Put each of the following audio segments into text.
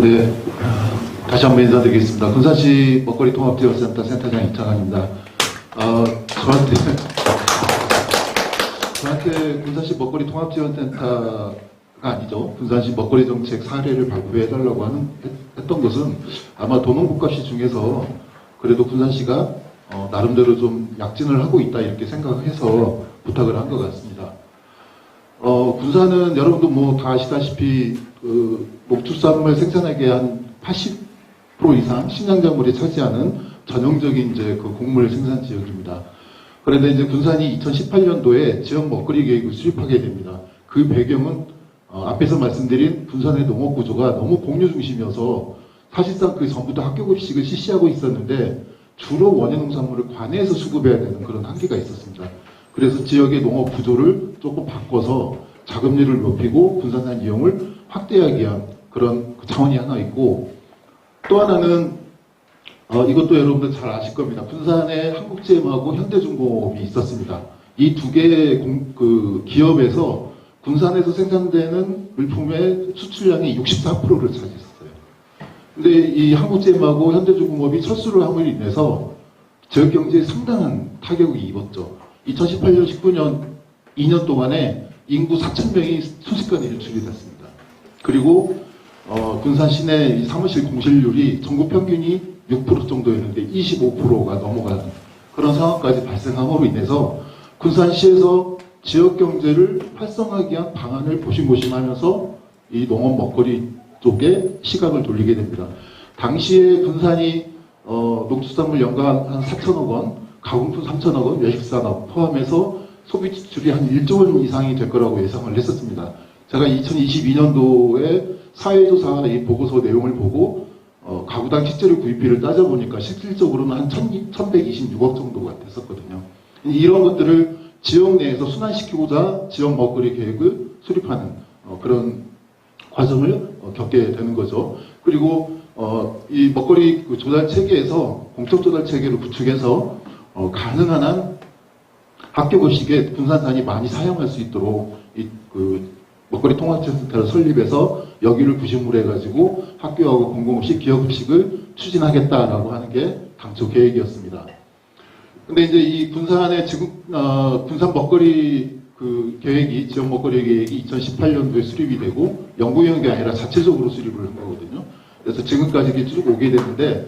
네, 다시 한번 인사드리겠습니다. 군산시 먹거리 통합지원센터 센터장 이창환입니다. 저한테 군산시 먹거리 통합지원센터가 아니죠. 군산시 먹거리 정책 사례를 발표해달라고 했던 것은 아마 도농국가시 중에서 그래도 군산시가 나름대로 좀 약진을 하고 있다 이렇게 생각해서 부탁을 한 것 같습니다. 군산은 여러분도 뭐 다 아시다시피 농축산물 생산액의 한 80% 이상 식량작물이 차지하는 전형적인 이제 그 곡물 생산 지역입니다. 그런데 이제 군산이 2018년도에 지역 먹거리 계획을 수립하게 됩니다. 그 배경은 앞에서 말씀드린 군산의 농업 구조가 너무 공유 중심이어서 사실상 그 전부터 학교급식을 실시하고 있었는데 주로 원예농산물을 관에서 수급해야 되는 그런 한계가 있었습니다. 그래서 지역의 농업 구조를 조금 바꿔서 자급률을 높이고 군산산 이용을 확대하기 위한 그런 차원이 하나 있고, 또 하나는 이것도 여러분들 잘 아실 겁니다. 군산에 한국제임하고 현대중공업이 있었습니다. 이 두 개의 기업에서 군산에서 생산되는 물품의 수출량의 64%를 차지했어요. 근데 이 한국제임하고 현대중공업이 철수를 함으로 인해서 지역 경제에 상당한 타격이 입었죠. 2018년, 19년 2년 동안에 인구 4,000명이 순식간에 일출이 됐습니다. 그리고 군산 시내 사무실 공실률이 전국 평균이 6% 정도였는데 25%가 넘어가는 그런 상황까지 발생함으로 인해서 군산시에서 지역 경제를 활성화하기 위한 방안을 보심보심하면서 이 농업 먹거리 쪽에 시각을 돌리게 됩니다. 당시에 군산이 농축산물 연간 한 4천억 원, 가공품 3천억 원, 외식산업 포함해서 소비 지출이 한 1조 원 이상이 될 거라고 예상을 했었습니다. 제가 2022년도에 사회조사 이 보고서 내용을 보고 가구당 식재료 구입비를 따져보니까 실질적으로는 한 1,126억 정도가 됐었거든요. 이런 것들을 지역 내에서 순환시키고자 지역 먹거리 계획을 수립하는 그런 과정을 겪게 되는 거죠. 그리고 이 먹거리 조달 체계에서 공적 조달 체계를 구축해서 가능한 한 학교급식에 군산산이 많이 사용할 수 있도록 먹거리 통합센터를 설립해서 여기를 구심으로 해가지고 학교하고 공공급식, 기업급식을 추진하겠다라고 하는 게 당초 계획이었습니다. 근데 이제 이 군산의 군산 먹거리 계획이, 지역 먹거리 계획이 2018년도에 수립이 되고 연구용이 아니라 자체적으로 수립을 한 거거든요. 그래서 지금까지 쭉 오게 되는데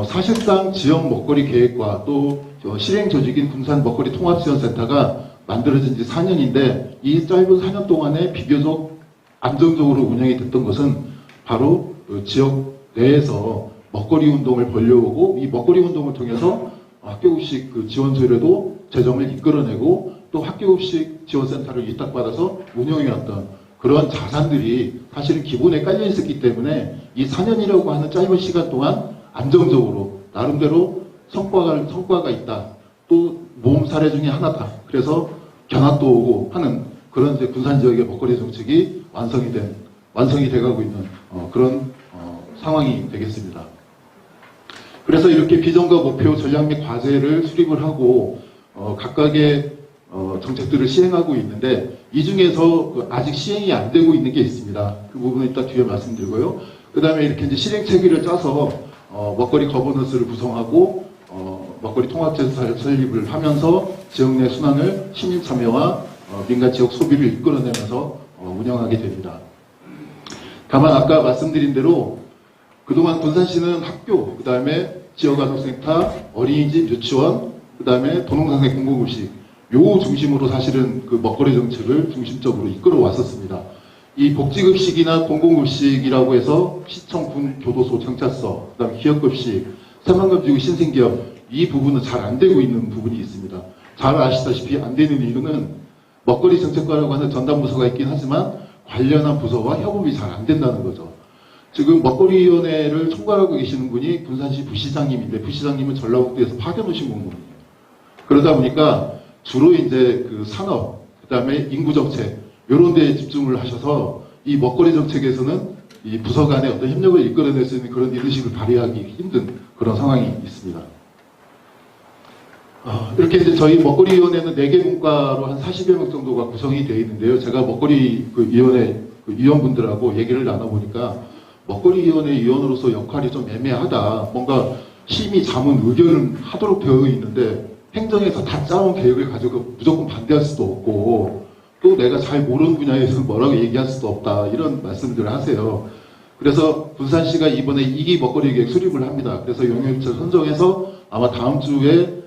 사실상 지역 먹거리 계획과 또 실행 조직인 군산 먹거리 통합지원센터가 만들어진 지 4년인데 이 짧은 4년 동안에 비교적 안정적으로 운영이 됐던 것은 바로 지역 내에서 먹거리 운동을 벌려오고 이 먹거리 운동을 통해서 학교급식 지원소에도 재정을 이끌어내고 또 학교급식 지원센터를 위탁받아서 운영해왔던 그런 자산들이 사실은 기본에 깔려 있었기 때문에 이 4년이라고 하는 짧은 시간 동안 안정적으로 나름대로 성과가 있다. 또 모험 사례 중에 하나다. 그래서 견학도 오고 하는 그런 이제 군산 지역의 먹거리 정책이 완성이 돼가고 있는 그런 상황이 되겠습니다. 그래서 이렇게 비전과 목표, 전략 및 과제를 수립을 하고 각각의 정책들을 시행하고 있는데 이 중에서 아직 시행이 안 되고 있는 게 있습니다. 그 부분은 이따 뒤에 말씀드리고요. 그 다음에 이렇게 이제 실행 체계를 짜서 먹거리 거버넌스를 구성하고 먹거리 통합제도 설립을 하면서 지역 내 순환을 시민 참여와 민간 지역 소비를 이끌어내면서 운영하게 됩니다. 다만 아까 말씀드린 대로 그동안 군산시는 학교, 그 다음에 지역아동센터, 어린이집, 유치원, 그 다음에 도농상생 공공급식 요 중심으로 사실은 그 먹거리 정책을 중심적으로 이끌어 왔었습니다. 이 복지급식이나 공공급식이라고 해서 시청, 군, 교도소, 경찰서, 그 다음에 기업급식, 새만금지구 신생기업 이 부분은 잘 안 되고 있는 부분이 있습니다. 잘 아시다시피 안 되는 이유는 먹거리 정책과라고 하는 전담부서가 있긴 하지만 관련한 부서와 협업이 잘 안 된다는 거죠. 지금 먹거리위원회를 총괄하고 계시는 분이 군산시 부시장님인데 부시장님은 전라북도에서 파견 오신 공무원이에요. 그러다 보니까 주로 이제 그 산업, 그 다음에 인구정책 이런 데에 집중을 하셔서 이 먹거리 정책에서는 이 부서 간의 어떤 협력을 이끌어낼 수 있는 그런 리더십을 발휘하기 힘든 그런 상황이 있습니다. 이렇게 이제 저희 먹거리위원회는 4개 분과로 한 40여 명 정도가 구성이 되어 있는데요. 제가 먹거리 위원회 위원분들하고 얘기를 나눠보니까 먹거리위원회 위원으로서 역할이 좀 애매하다. 뭔가 심의, 자문, 의견은 하도록 되어 있는데 행정에서 다 짜온 계획을 가지고 무조건 반대할 수도 없고 또 내가 잘 모르는 분야에서 뭐라고 얘기할 수도 없다. 이런 말씀들을 하세요. 그래서 군산시가 이번에 2기 먹거리 계획 수립을 합니다. 그래서 용역업체 선정해서 아마 다음 주에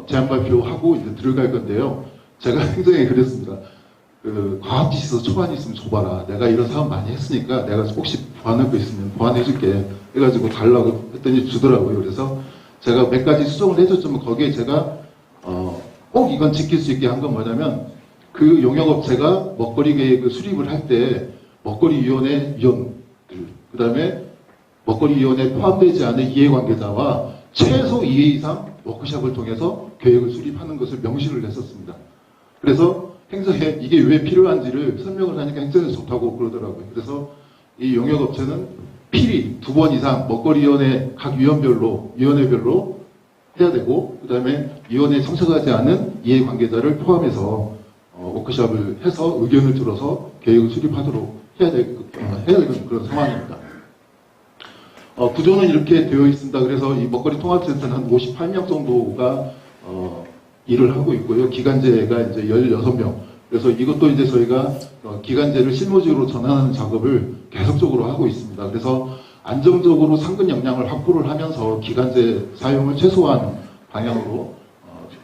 제안 발표하고 이제 들어갈 건데요. 제가 행정에 그랬습니다. 과학지시서 초안 있으면 줘봐라. 내가 이런 사업 많이 했으니까 내가 혹시 보완할 거 있으면 보완해줄게. 해가지고 달라고 했더니 주더라고요. 그래서 제가 몇 가지 수정을 해줬지만 거기에 제가 꼭 이건 지킬 수 있게 한 건 뭐냐면 그 용역업체가 먹거리 계획을 수립을 할 때 먹거리위원회 위원들, 그 다음에 먹거리위원회에 포함되지 않은 이해관계자와 최소 2회 이상 워크숍을 통해서 계획을 수립하는 것을 명시를 했었습니다. 그래서 행정에 이게 왜 필요한지를 설명을 하니까 행정에서 좋다고 그러더라고요. 그래서 이 용역업체는 필히 2번 이상 먹거리위원회 각 위원회별로 해야 되고, 그 다음에 위원회에 참석하지 않은 이해관계자를 포함해서 워크숍을 해서 의견을 들어서 계획을 수립하도록 해야 되는 그런 상황입니다. 구조는 이렇게 되어 있습니다. 그래서 이 먹거리 통합센터는 한 58명 정도가 일을 하고 있고요. 기간제가 이제 16명. 그래서 이것도 이제 저희가 기간제를 실무직으로 전환하는 작업을 계속적으로 하고 있습니다. 그래서 안정적으로 상근 역량을 확보를 하면서 기간제 사용을 최소화하는 방향으로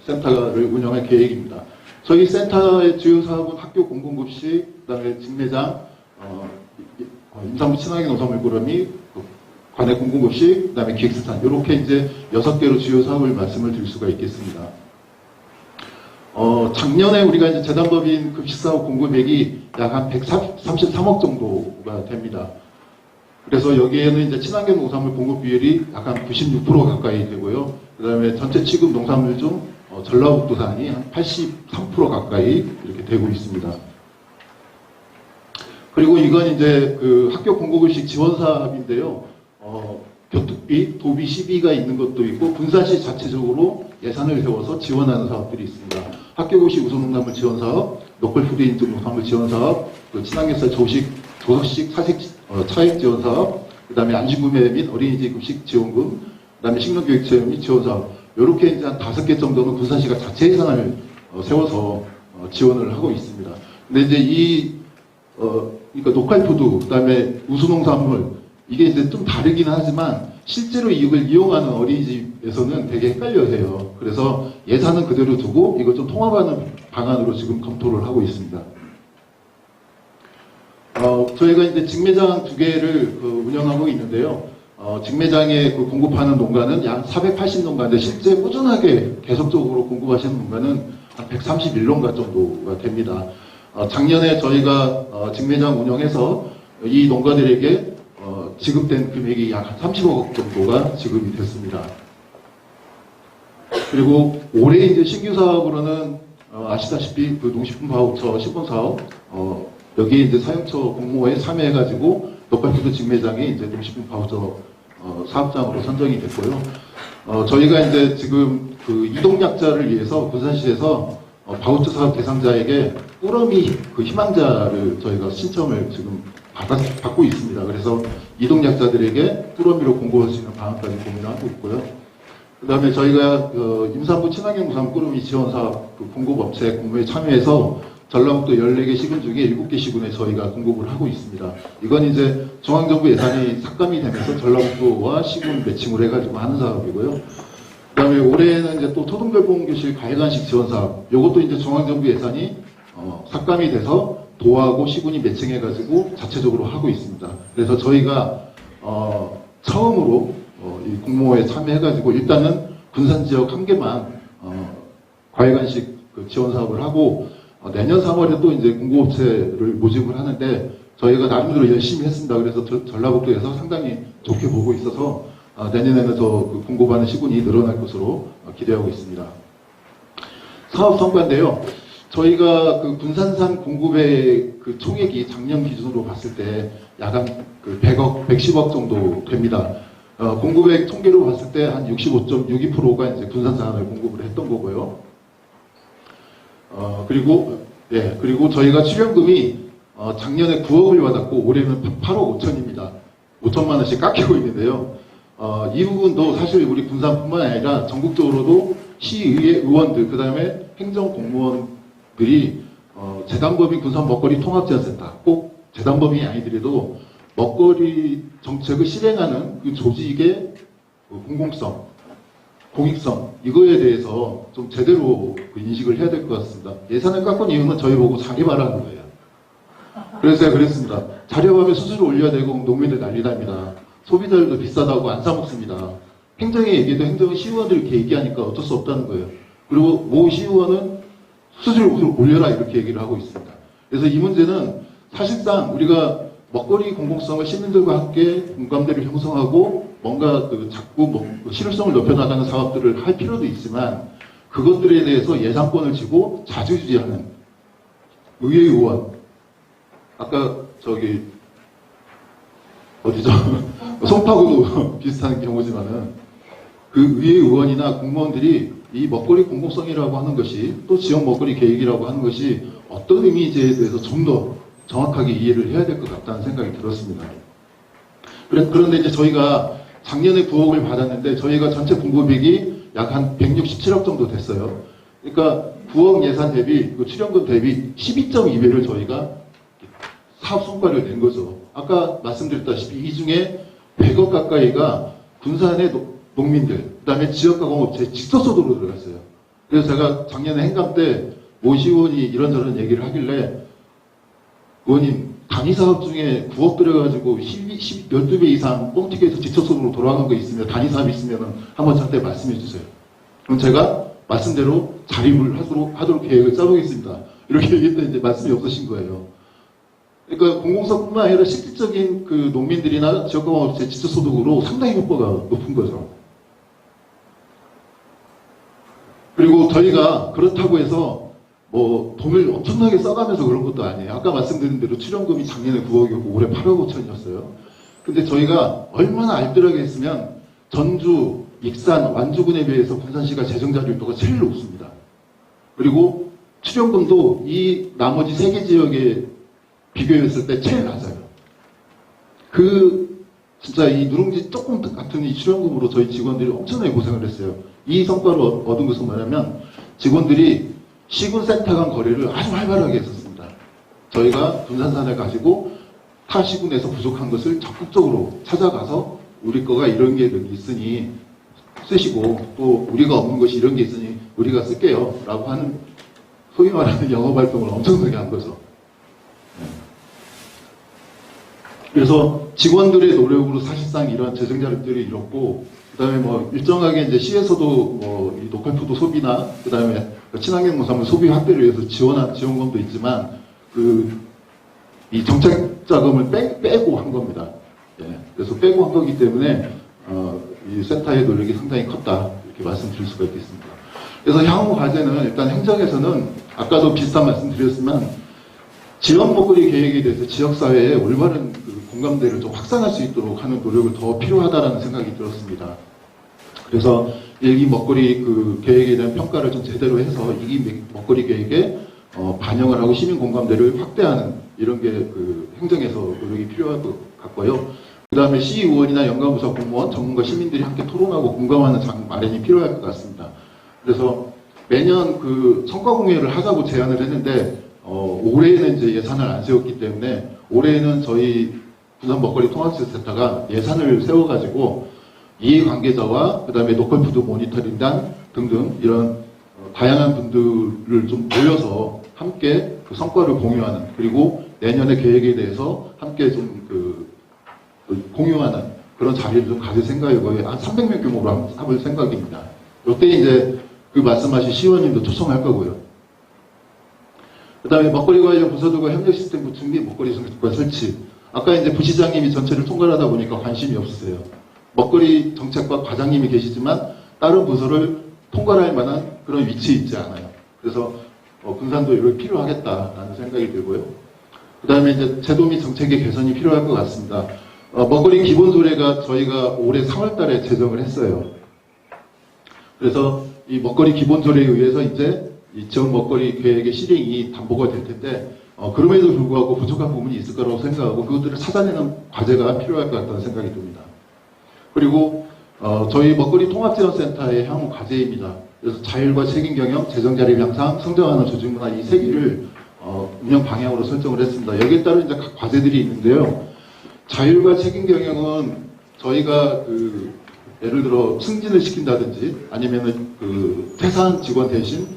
센터를 운영할 계획입니다. 저희 센터의 주요 사업은 학교 공공급식, 그다음에 직매장, 임산부 친환경 농산물 꾸러미, 관내 공공급식, 그다음에 기획스탄 이렇게 이제 6개로 주요 사업을 말씀을 드릴 수가 있겠습니다. 작년에 우리가 이제 재단법인 급식사업 공급액이 약 한 133억 정도가 됩니다. 그래서 여기에는 이제 친환경 농산물 공급 비율이 약 한 96% 가까이 되고요. 그 다음에 전체 취급 농산물 중 전라북도산이 한 83% 가까이 이렇게 되고 있습니다. 그리고 이건 이제 그 학교 공공급식 지원 사업인데요. 교특비, 도비 시비가 있는 것도 있고 군산시 자체적으로 예산을 세워서 지원하는 사업들이 있습니다. 학교급식 우수농산물 지원 사업, 로컬푸드 인증 농산물 지원 사업, 친환경쌀 조석식 사색 차액 지원 사업, 그 다음에 안심구매 및 어린이집 급식 지원금, 그 다음에 식료교육 체험 및 지원 사업, 이렇게 이제 한 5개 정도는 군산시가 자체 예산을 세워서 지원을 하고 있습니다. 근데 이제 그러니까 로컬푸드, 그 다음에 우수농산물, 이게 이제 좀 다르긴 하지만 실제로 이걸 이용하는 어린이집에서는 되게 헷갈려해요. 그래서 예산은 그대로 두고 이걸 좀 통합하는 방안으로 지금 검토를 하고 있습니다. 저희가 이제 직매장 2개를 운영하고 있는데요. 직매장에 공급하는 농가는 약 480농가인데 실제 꾸준하게 계속적으로 공급하시는 농가는 한 131농가 정도가 됩니다. 작년에 저희가 직매장 운영해서 이 농가들에게 지급된 금액이 약 30억 정도가 지급이 됐습니다. 그리고 올해 이제 신규 사업으로는 아시다시피 그 농식품 바우처 시범 사업, 여기에 이제 사용처 공모에 참여해가지고 로컬푸드 직매장이 이제 농식품 바우처 사업장으로 선정이 됐고요. 저희가 이제 지금 그 이동약자를 위해서 군산시에서 바우처 사업 대상자에게 꾸러미 그 희망자를 저희가 신청을 지금 받고 있습니다. 그래서 이동약자들에게 꾸러미로 공급할 수 있는 방안까지 고민하고 있고요. 그 다음에 저희가 임산부 친환경 농산물 꾸러미 지원 사업 공급업체 공모에 참여해서 전라북도 14개 시군 중에 7개 시군에 저희가 공급을 하고 있습니다. 이건 이제 중앙정부 예산이 삭감이 되면서 전라북도와 시군 매칭을 해가지고 하는 사업이고요. 그 다음에 올해는 이제 또 초등별보험교실 과외간식 지원 사업, 이것도 이제 중앙정부 예산이 삭감이 돼서 도하고 시군이 매칭해가지고 자체적으로 하고 있습니다. 그래서 저희가 처음으로 이 공모에 참여해가지고 일단은 군산 지역 1개만 과외간식 지원 사업을 하고 내년 3월에 또 이제 공급업체를 모집을 하는데 저희가 나름대로 열심히 했습니다. 그래서 전라북도에서 상당히 좋게 보고 있어서 내년에는 더 공급하는 시군이 늘어날 것으로 기대하고 있습니다. 사업 성과인데요. 저희가 그 군산산 공급의 그 총액이 작년 기준으로 봤을 때 약 한 100억, 110억 정도 됩니다. 공급액 통계로 봤을 때 한 65.62%가 이제 군산산을 공급을 했던 거고요. 그리고 저희가 출연금이 작년에 9억을 받았고 올해는 8억 5천입니다. 5천만 원씩 깎이고 있는데요. 이 부분도 사실 우리 군산뿐만 아니라 전국적으로도 시의회 의원들, 그 다음에 행정공무원들이 재단법인 군산 먹거리 통합지원센터, 꼭 재단법인이 아니더라도 먹거리 정책을 실행하는 그 조직의 공공성, 공익성, 이거에 대해서 좀 제대로 인식을 해야 될 것 같습니다. 예산을 깎은 이유는 저희 보고 자립하라는 거예요. 그래서 제가 그랬습니다. 자립하면 수수료 올려야 되고 농민들 난리납니다. 소비자들도 비싸다고 안 사먹습니다. 행정의 얘기도 행정은 시의원들 이렇게 얘기하니까 어쩔 수 없다는 거예요. 그리고 모 시의원은 수수료 올려라 이렇게 얘기를 하고 있습니다. 그래서 이 문제는 사실상 우리가 먹거리 공공성을 시민들과 함께 공감대를 형성하고 뭔가 자꾸 실효성을 높여나가는 사업들을 할 필요도 있지만 그것들에 대해서 예산권을 쥐고 자주주지하는 의회 의원, 아까 어디죠? 송파구도 비슷한 경우지만은 그 의회 의원이나 공무원들이 이 먹거리 공공성이라고 하는 것이 또 지역 먹거리 계획이라고 하는 것이 어떤 의미인지에 대해서 좀 더 정확하게 이해를 해야 될 것 같다는 생각이 들었습니다. 그런데 이제 저희가 작년에 9억을 받았는데 저희가 전체 공급액이 약 한 167억 정도 됐어요. 그러니까 9억 예산 대비, 그 출연금 대비 12.2배를 저희가 사업 성과를 낸 거죠. 아까 말씀드렸다시피 이 중에 100억 가까이가 군산의 농민들, 그 다음에 지역가공업체 직접소득으로 들어갔어요. 그래서 제가 작년에 행감 때 모 시의원이 이런저런 얘기를 하길래 의원님, 단위사업 중에 9억 들여가지고 12배 이상 뻥튀기해서 직접소득으로 돌아간 거 있으면, 단위사업 있으면 한번 저한테 말씀해 주세요. 그럼 제가 말씀대로 자립을 하도록 계획을 짜보겠습니다. 이렇게 얘기했더니 이제 말씀이 없으신 거예요. 그러니까 공공성뿐만 아니라 실질적인 그 농민들이나 지역공업체 직접소득으로 상당히 효과가 높은 거죠. 그리고 저희가 그렇다고 해서 돈을 엄청나게 써가면서 그런 것도 아니에요. 아까 말씀드린 대로 출연금이 작년에 9억이었고 올해 8억 5천이었어요. 근데 저희가 얼마나 알뜰하게 했으면 전주, 익산, 완주군에 비해서 군산시가 재정자율도가 제일 높습니다. 그리고 출연금도 이 나머지 3개 지역에 비교했을 때 제일 낮아요. 진짜 이 누룽지 조금 같은 이 출연금으로 저희 직원들이 엄청나게 고생을 했어요. 이 성과를 얻은 것은 뭐냐면 직원들이 시군센터 간 거래를 아주 활발하게 했었습니다. 저희가 군산산을 가지고 타 시군에서 부족한 것을 적극적으로 찾아가서 우리 거가 이런 게 있으니 쓰시고 또 우리가 없는 것이 이런 게 있으니 우리가 쓸게요 라고 하는 소위 말하는 영업활동을 엄청나게 한 거죠. 그래서 직원들의 노력으로 사실상 이런 재정자립들이 이뤘고, 그 다음에 일정하게 이제 시에서도 이 로컬푸드 소비나, 그 다음에 친환경 농산물 소비 확대를 위해서 지원한 지원금도 있지만, 이 정책 자금을 빼고 한 겁니다. 예. 그래서 빼고 한 거기 때문에, 이 센터의 노력이 상당히 컸다. 이렇게 말씀드릴 수가 있겠습니다. 그래서 향후 과제는 일단 행정에서는 아까도 비슷한 말씀 드렸지만, 지역 먹거리 계획에 대해서 지역사회에 올바른 공감대를 좀 확산할 수 있도록 하는 노력을 더 필요하다는 생각이 들었습니다. 그래서 이 먹거리 계획에 대한 평가를 좀 제대로 해서 이 먹거리 계획에 반영을 하고 시민 공감대를 확대하는 이런 게 행정에서 노력이 필요할 것 같고요. 그 다음에 시의원이나 연가부서 공무원, 전문가 시민들이 함께 토론하고 공감하는 장 마련이 필요할 것 같습니다. 그래서 매년 성과 공유를 하자고 제안을 했는데 올해는 이제 예산을 안 세웠기 때문에 올해는 저희 군산 먹거리 통합센터가 예산을 세워가지고 이해관계자와 그 다음에 로컬푸드 모니터링단 등등 이런 다양한 분들을 좀 모여서 함께 성과를 공유하는, 그리고 내년의 계획에 대해서 함께 좀 공유하는 그런 자리를 좀 가질 생각이고요. 한 300명 규모로 해볼 생각입니다. 이때 이제 말씀하신 시의원님도 초청할 거고요. 그 다음에 먹거리 관련 부서들과 협력 시스템 구축 및 먹거리 정책과 설치. 아까 이제 부시장님이 전체를 통괄하다 보니까 관심이 없으세요. 먹거리 정책과 과장님이 계시지만 다른 부서를 통괄할 만한 그런 위치에 있지 않아요. 그래서 군산도 이걸 필요하겠다라는 생각이 들고요. 그 다음에 이제 제도 및 정책의 개선이 필요할 것 같습니다. 먹거리 기본조례가 저희가 올해 3월 달에 제정을 했어요. 그래서 이 먹거리 기본조례에 의해서 이제 이 지역 먹거리 계획의 실행이 담보가 될 텐데, 그럼에도 불구하고 부족한 부분이 있을 거라고 생각하고 그것들을 찾아내는 과제가 필요할 것 같다는 생각이 듭니다. 그리고 저희 먹거리 통합지원센터의 향후 과제입니다. 그래서 자율과 책임 경영, 재정 자립 향상, 성장하는 조직 문화 이 세 개를 운영 방향으로 설정을 했습니다. 여기에 따른 이제 각 과제들이 있는데요. 자율과 책임 경영은 저희가 예를 들어 승진을 시킨다든지 아니면은 퇴사한 직원 대신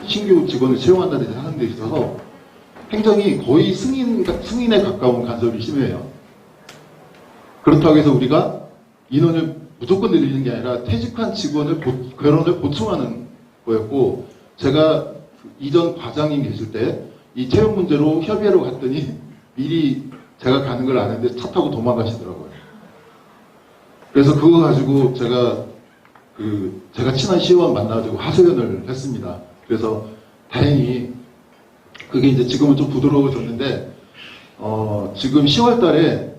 신규 직원을 채용한다든지 하는 데 있어서 행정이 거의 승인에 가까운 간섭이 심해요. 그렇다고 해서 우리가 인원을 무조건 늘리는 게 아니라 퇴직한 직원을 괴론을 보충하는 거였고, 제가 이전 과장님 계실 때 이 채용 문제로 협의하러 갔더니 미리 제가 가는 걸 아는데 차 타고 도망가시더라고요. 그래서 그거 가지고 제가 친한 시의원 만나가지고 하소연을 했습니다. 그래서 다행히 그게 이제 지금은 좀 부드러워졌는데, 지금 10월 달에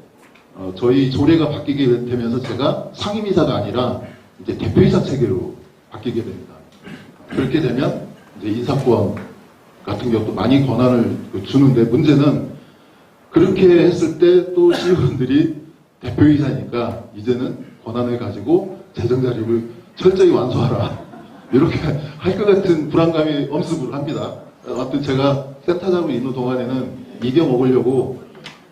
저희 조례가 바뀌게 되면서 제가 상임이사가 아니라 이제 대표이사 체계로 바뀌게 됩니다. 그렇게 되면 이제 인사권 같은 경우도 많이 권한을 주는데, 문제는 그렇게 했을 때 또 시의원들이 대표이사니까 이제는 권한을 가지고 재정 자립을 철저히 완수하라 이렇게 할 것 같은 불안감이 엄습을 합니다. 아무튼 제가 센터장으로 있는 동안에는 이겨먹으려고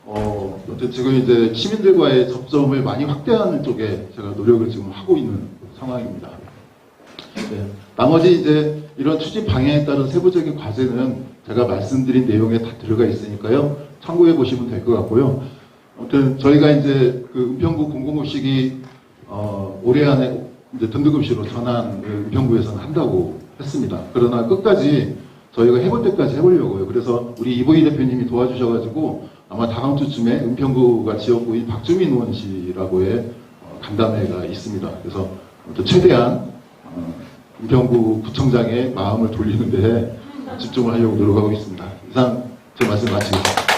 어쨌든 지금 이제 시민들과의 접점을 많이 확대하는 쪽에 제가 노력을 지금 하고 있는 상황입니다. 네. 나머지 이제 이런 추진 방향에 따른 세부적인 과제는 제가 말씀드린 내용에 다 들어가 있으니까요. 참고해 보시면 될 것 같고요. 아무튼 저희가 이제 은평구 공공급식이 올해 안에 이제 등급급식으로 전환을 은평구에서는 한다고 했습니다. 그러나 끝까지 저희가 해볼 때까지 해보려고요. 그래서 우리 이보희 대표님이 도와주셔가지고 아마 다음 주쯤에 은평구가 지역구인 박주민 의원실하고의 간담회가 있습니다. 그래서 최대한 은평구 구청장의 마음을 돌리는데 집중을 하려고 노력하고 있습니다. 이상 제 말씀 마치겠습니다.